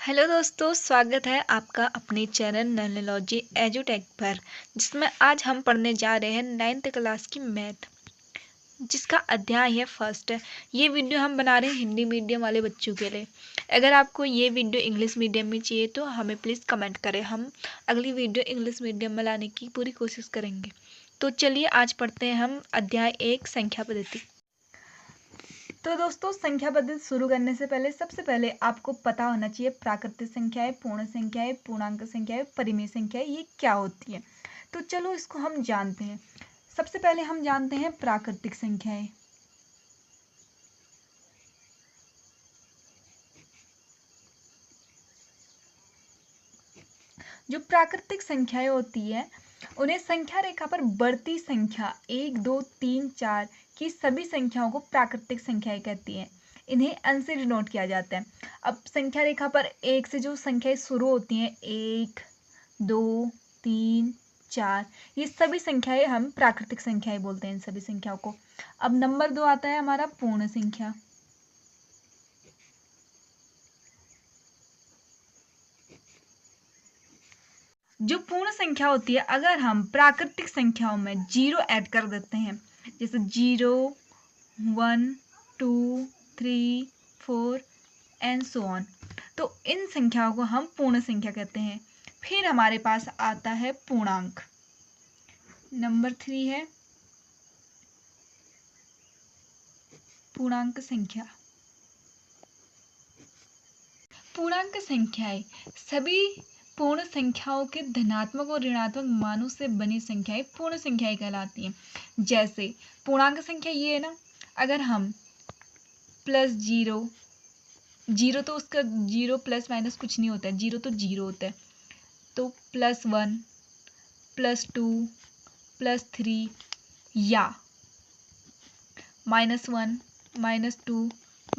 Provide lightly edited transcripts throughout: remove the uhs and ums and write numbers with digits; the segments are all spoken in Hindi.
हेलो दोस्तों, स्वागत है आपका अपने चैनल नॉलेलॉजी एजुटेक पर, जिसमें आज हम पढ़ने जा रहे हैं 9th क्लास की मैथ, जिसका अध्याय है फर्स्ट। ये वीडियो हम बना रहे हैं हिंदी मीडियम वाले बच्चों के लिए। अगर आपको ये वीडियो इंग्लिश मीडियम में चाहिए तो हमें प्लीज़ कमेंट करें, हम अगली वीडियो इंग्लिश मीडियम में लाने की पूरी कोशिश करेंगे। तो चलिए आज पढ़ते हैं हम अध्याय 1 संख्या पद्धति। तो दोस्तों, संख्या पद्धति शुरू करने से पहले सबसे पहले आपको पता होना चाहिए प्राकृतिक संख्याएं, पूर्ण संख्याएं, पूर्णांक संख्याएं, परिमेय संख्याएं ये क्या होती है। तो चलो इसको हम जानते हैं। सबसे पहले हम जानते हैं प्राकृतिक संख्याएं। जो प्राकृतिक संख्याएं होती है उन्हें संख्या रेखा पर बढ़ती संख्या 1, 2, 3, 4 की सभी संख्याओं को प्राकृतिक संख्याएं कहती हैं। इन्हें अंश से डिनोट किया जाता है। अब संख्या रेखा पर 1 से जो संख्याएं शुरू होती हैं 1, 2, 3, 4, ये सभी संख्याएं हम प्राकृतिक संख्याएं बोलते हैं इन सभी संख्याओं को। अब नंबर 2 आता है हमारा पूर्ण संख्या। जो पूर्ण संख्या होती है, अगर हम प्राकृतिक संख्याओं में 0 ऐड कर देते हैं, जैसे 0, 1, 2, 3, 4 एंड सो ऑन, तो इन संख्याओं को हम पूर्ण संख्या कहते हैं। फिर हमारे पास आता है पूर्णांक। नंबर 3 है पूर्णांक संख्या। पूर्णांक संख्याएं सभी पूर्ण संख्याओं के धनात्मक और ऋणात्मक मानों से बनी संख्याएं पूर्ण संख्याएं कहलाती हैं। जैसे पूर्णांक संख्या ये है ना, अगर हम +0, जीरो तो उसका जीरो प्लस माइनस कुछ नहीं होता है, जीरो तो जीरो होता है, तो +1, +2, +3 या -1, -2,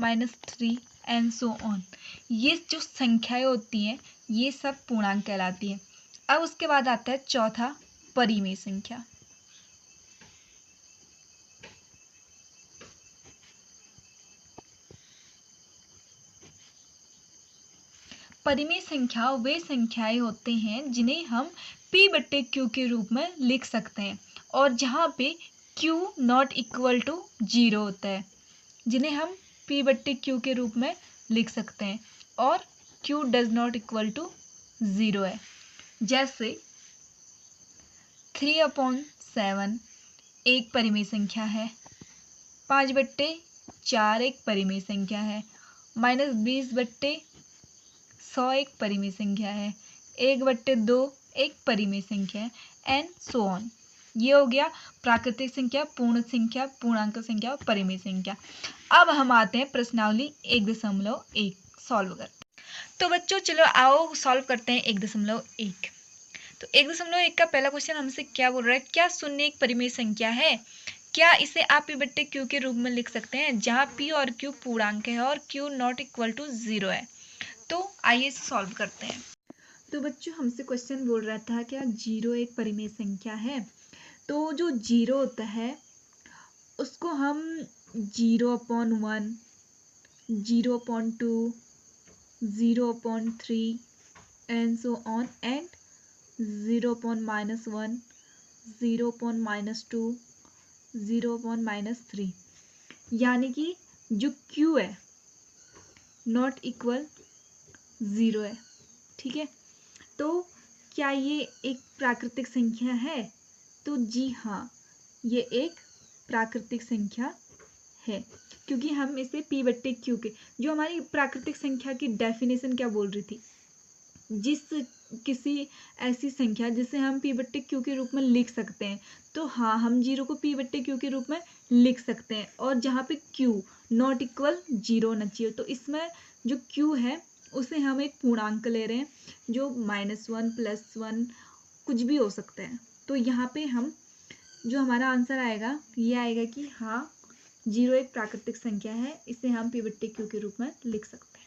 -3 एंड सो ऑन, ये जो संख्याएं होती हैं ये सब पूर्णांक कहलाती हैं। अब उसके बाद आता है चौथा परिमेय संख्या। परिमेय संख्या वे संख्याएं होते हैं जिन्हें हम p/q के रूप में लिख सकते हैं, और जहाँ पे q नॉट इक्वल टू 0 होता है, जिन्हें हम p/q के रूप में लिख सकते हैं और q does not equal to 0 है। जैसे 3/7 एक परिमेय संख्या है, 5/4 एक परिमेय संख्या है, -20/100 एक परिमेय संख्या है, 1/2 एक परिमेय संख्या है एंड सो ऑन। ये हो गया प्राकृतिक संख्या, पूर्ण संख्या, पूर्णांक संख्या और परिमेय संख्या। अब हम आते हैं प्रश्नावली 1.1 सॉल्व करते हैं। तो बच्चों चलो आओ सॉल्व करते हैं 1.1। तो 1.1 का पहला क्वेश्चन हमसे क्या बोल रहा है, क्या शून्य एक परिमेय संख्या है? क्या इसे आप p/q के रूप में लिख सकते हैं, जहाँ p और q पूर्णांक है और q नॉट इक्वल टू 0 है? तो आइए इसे सॉल्व करते हैं। तो बच्चों हमसे क्वेश्चन बोल रहा था क्या 0 एक परिमेय संख्या है? तो जो 0 होता है उसको हम 0/1, 0/2, 0/3 एंड सो ऑन एंड 0/-1, 0/-2, 0/-3, यानी कि जो q है नॉट इक्वल 0 है। ठीक है, तो क्या ये एक प्राकृतिक संख्या है? तो जी हाँ, ये एक प्राकृतिक संख्या है, क्योंकि हम इसे p/q के, जो हमारी प्राकृतिक संख्या की डेफिनेशन क्या बोल रही थी, जिस किसी ऐसी संख्या जिसे हम p/q के रूप में लिख सकते हैं, तो हाँ हम 0 को p/q के रूप में लिख सकते हैं, और जहाँ पे q नॉट इक्वल 0 होना चाहिए। तो इसमें जो q है उसे हम एक पूर्णांक ले रहे हैं, जो -1, +1 कुछ भी हो सकता है। तो यहाँ पे हम जो हमारा आंसर आएगा ये आएगा कि हाँ 0 एक प्राकृतिक संख्या है, इसे हम p/q के रूप में लिख सकते हैं।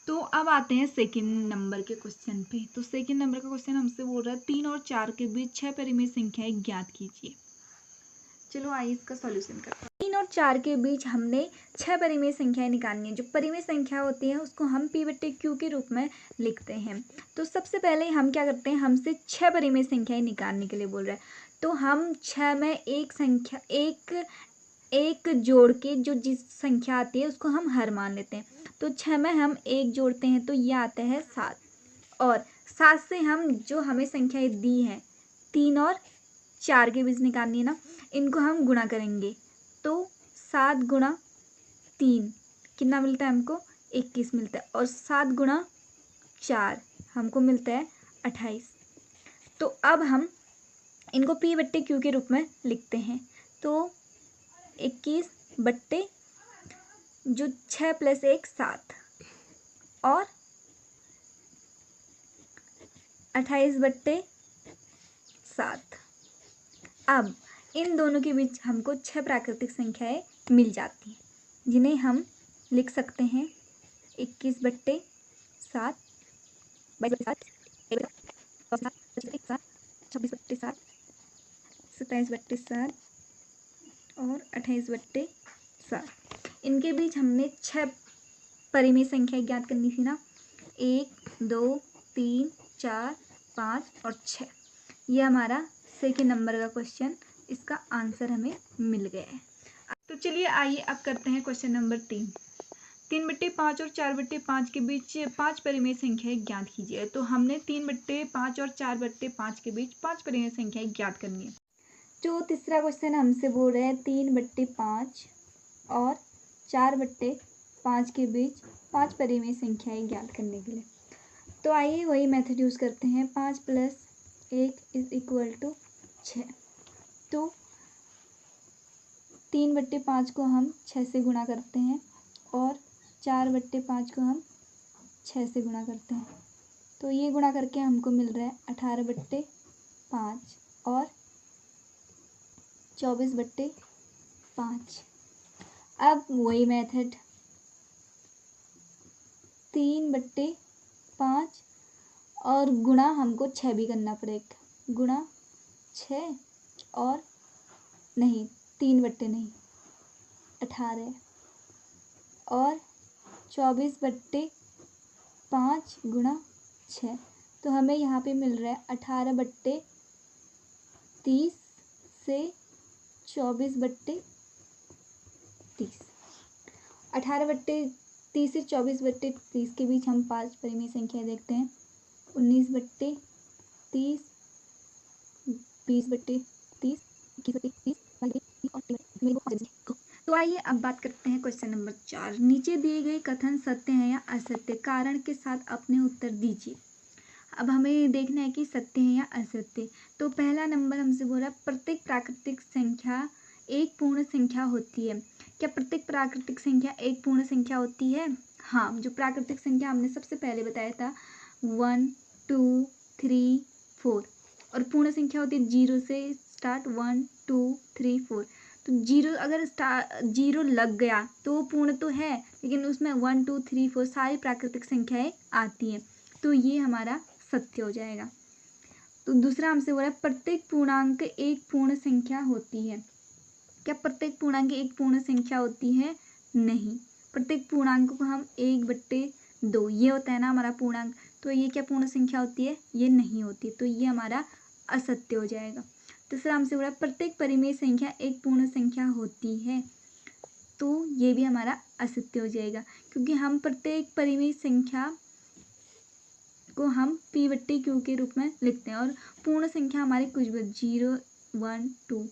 तो अब आते हैं सेकंड नंबर के क्वेश्चन पे। तो सेकंड नंबर का क्वेश्चन हमसे बोल रहा है 3 और 4 के बीच 6 परिमेय संख्याएं ज्ञात कीजिए। चलो आइए इसका सॉल्यूशन करते हैं। 3 3 और 4 के बीच हमने 6 परिमेय संख्याएं निकालनी है। जो परिमेय संख्या होती है उसको हम P/Q के रूप में लिखते हैं। तो सबसे पहले हम क्या करते हैं, हमसे 6 परिमेय संख्याएं निकालने के लिए बोल रहा है, तो हम 6 में एक जोड़ के जो जिस संख्या आती है उसको हम हर मान लेते हैं। तो 6 में हम 1 जोड़ते हैं तो ये आता है 7, और 7 से हम जो हमें संख्याएं दी हैं 3 और 4 के बीच निकालनी है ना, इनको हम गुणा करेंगे। तो 7 गुणा 3 कितना मिलता है हमको, 21 मिलता है, और 7 गुणा 4 हमको मिलता है 28। तो अब हम इनको P/Q के रूप में लिखते हैं। तो 21 बट्टे जो 6 + 1 7, और 28 बट्टे 7। अब इन दोनों के बीच हमको 6 प्राकृतिक संख्याएं मिल जाती हैं, जिन्हें हम लिख सकते हैं 21 बट्टे 7, 22 बट्टे 7, 26 बट्टे 7, 27 बट्टे 7 और 28 बट्टे 7। इनके बीच हमने 6 परिमेय संख्याएं ज्ञात करनी थी ना, 1 2 3 4 5 और 6। ये हमारा सेकेंड नंबर का क्वेश्चन, इसका आंसर हमें मिल गया है। तो चलिए आइए अब करते हैं क्वेश्चन नंबर 3। 3/5 और 4/5 के बीच 5 परिमेय संख्याएं ज्ञात कीजिए। तो हमने 3/5 और 4/5 के बीच 5 परिमेय संख्याएं ज्ञात करनी है। जो तीसरा क्वेश्चन हमसे बोल रहे हैं 3/5 और 4/5 के बीच 5 परिमेय संख्याएं ज्ञात करने के लिए। तो आइए वही मेथड यूज़ करते हैं। 5 + 1 = 6। तो 3/5 को हम 6 से गुणा करते हैं, और 4/5 को हम 6 से गुणा करते हैं। तो ये गुणा करके हमको मिल रहा है 18/5 और 24/5। अब वही मेथड 3/5 और गुणा हमको 6 भी करना पड़ेगा, गुणा 6 और नहीं 18 और 24/5 गुणा 6। तो हमें यहाँ पे मिल रहा है 18/30 से 24/30। 18/30 से 24/30 के बीच हम 5 परिमेय संख्याएं देखते हैं। 19/30, 20/30, 21/30 और 23। तो आइए अब बात करते हैं क्वेश्चन नंबर 4। नीचे दिए गए कथन सत्य है या असत्य, कारण के साथ अपने उत्तर दीजिए। अब हमें देखना है कि सत्य है या असत्य। तो पहला नंबर हमसे बोला प्रत्येक प्राकृतिक संख्या एक पूर्ण संख्या होती है। क्या प्रत्येक प्राकृतिक संख्या एक पूर्ण संख्या होती है? हाँ, जो प्राकृतिक संख्या हमने सबसे पहले बताया था 1 2 3 4, और पूर्ण संख्या होती है 0 से स्टार्ट 1 2 3 4। तो 0 अगर 0 लग गया तो वो पूर्ण तो है, लेकिन उसमें 1 2 3 4 सारी प्राकृतिक संख्याएं आती हैं, तो ये हमारा सत्य हो जाएगा। तो दूसरा हमसे बोला प्रत्येक पूर्णांक एक पूर्ण संख्या होती है। क्या प्रत्येक पूर्णांक एक पूर्ण संख्या होती है? नहीं। प्रत्येक पूर्णांक को हम 1/2 ये होता है ना हमारा पूर्णांक, तो ये क्या पूर्ण संख्या होती है? ये नहीं होती, तो ये हमारा असत्य हो जाएगा। तीसरा हमसे बोला प्रत्येक परिमेय संख्या एक पूर्ण संख्या होती है, तो ये भी हमारा असत्य हो जाएगा, क्योंकि हम प्रत्येक परिमेय संख्या को हम P/Q के रूप में लिखते हैं, और पूर्ण संख्या हमारे कुछ भी 0 1 2,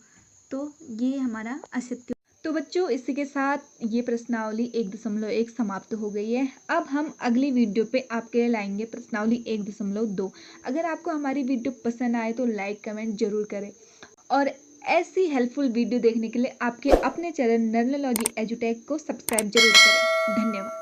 तो ये हमारा असत्य। तो बच्चों, इसी के साथ ये प्रश्नावली 1.1 समाप्त हो गई है। अब हम अगली वीडियो पे आपके लिए लाएंगे प्रश्नावली 1.2। अगर आपको हमारी वीडियो पसंद आए तो लाइक कमेंट जरूर करें, और ऐसी हेल्पफुल वीडियो देखने के लिए आपके अपने चैनल नर्नोलॉजी एजुटेक को सब्सक्राइब जरूर करें। धन्यवाद।